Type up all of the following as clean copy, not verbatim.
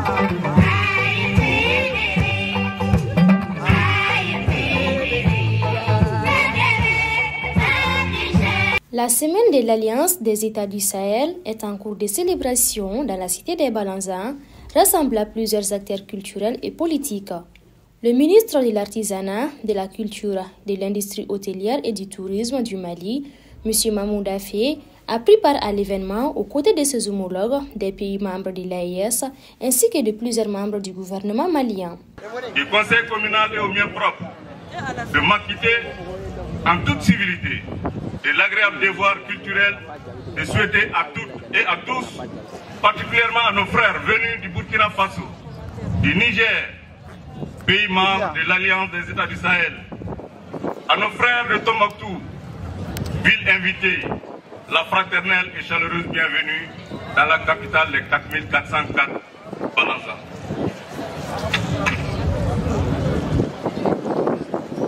La semaine de l'Alliance des États du Sahel est en cours de célébration dans la cité des Balanzans, rassemblant plusieurs acteurs culturels et politiques. Le ministre de l'Artisanat, de la Culture, de l'Industrie hôtelière et du Tourisme du Mali, M. Mahmoud Afé, a pris part à l'événement aux côtés de ses homologues des pays membres de l'AES ainsi que de plusieurs membres du gouvernement malien. Du conseil communal et au mien propre de m'acquitter en toute civilité de l'agréable devoir culturel de souhaiter à toutes et à tous, particulièrement à nos frères venus du Burkina Faso, du Niger, pays membre de l'Alliance des États du Sahel, à nos frères de Tombouctou, ville invitée, la fraternelle et chaleureuse bienvenue dans la capitale des 4404 Balanzan.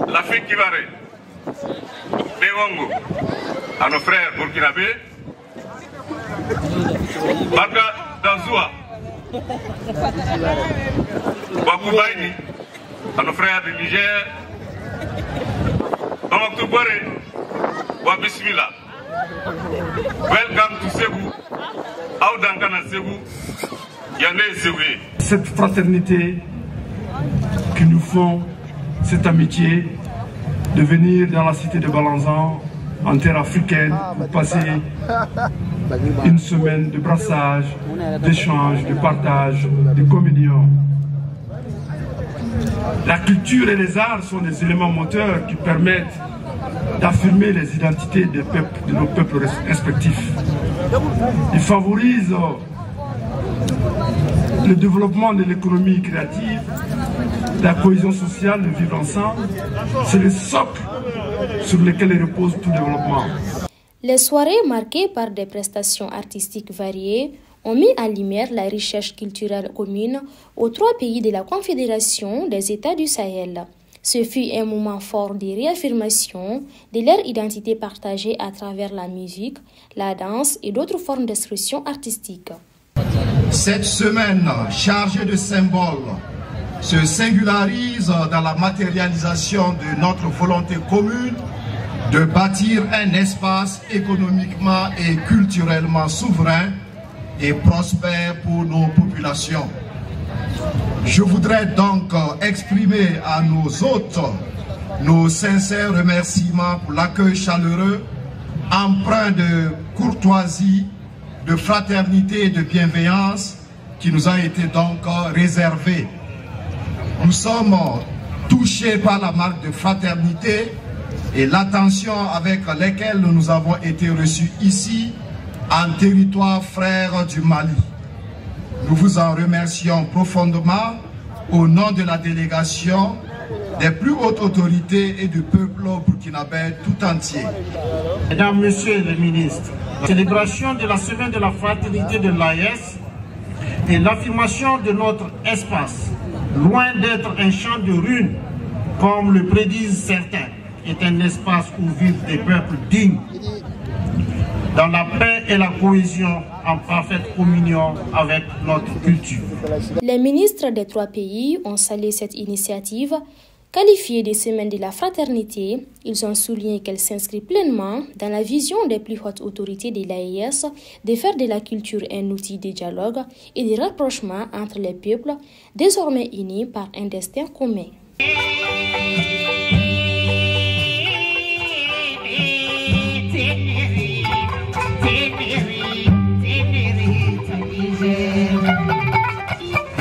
L'Afrique Kivaré, Béwango, à nos frères burkinabés, Barka Danzoua, Wakoubaïni, à nos frères du Niger, Tombouctou Boré, Wabismila. Welcome to Ségou, Aoudankana Ségou, Yane Ségoué. Cette fraternité qui nous font cette amitié de venir dans la cité de Balanzan, en terre africaine, pour passer une semaine de brassage, d'échange, de partage, de communion. La culture et les arts sont des éléments moteurs qui permettent d'affirmer les identités des peuples, de nos peuples respectifs. Ils favorisent le développement de l'économie créative, la cohésion sociale, le vivre ensemble. C'est le socle sur lequel repose tout développement. Les soirées marquées par des prestations artistiques variées ont mis en lumière la richesse culturelle commune aux trois pays de la Confédération des États du Sahel. Ce fut un moment fort de réaffirmation de leur identité partagée à travers la musique, la danse et d'autres formes d'expression artistique. Cette semaine chargée de symboles se singularise dans la matérialisation de notre volonté commune de bâtir un espace économiquement et culturellement souverain et prospère pour nos populations. Je voudrais donc exprimer à nos hôtes nos sincères remerciements pour l'accueil chaleureux, empreint de courtoisie, de fraternité et de bienveillance qui nous a été donc réservé. Nous sommes touchés par la marque de fraternité et l'attention avec laquelle nous avons été reçus ici en territoire frère du Mali. Nous vous en remercions profondément au nom de la délégation, des plus hautes autorités et du peuple burkinabé tout entier. Mesdames, Messieurs les ministres, la célébration de la semaine de la fraternité de l'AES et l'affirmation de notre espace, loin d'être un champ de ruines, comme le prédisent certains, est un espace où vivent des peuples dignes, dans la paix et la cohésion, en parfaite communion avec notre culture. Les ministres des trois pays ont salué cette initiative. Qualifiée de semaine de la fraternité, ils ont souligné qu'elle s'inscrit pleinement dans la vision des plus hautes autorités de l'AES de faire de la culture un outil de dialogue et de rapprochement entre les peuples, désormais unis par un destin commun.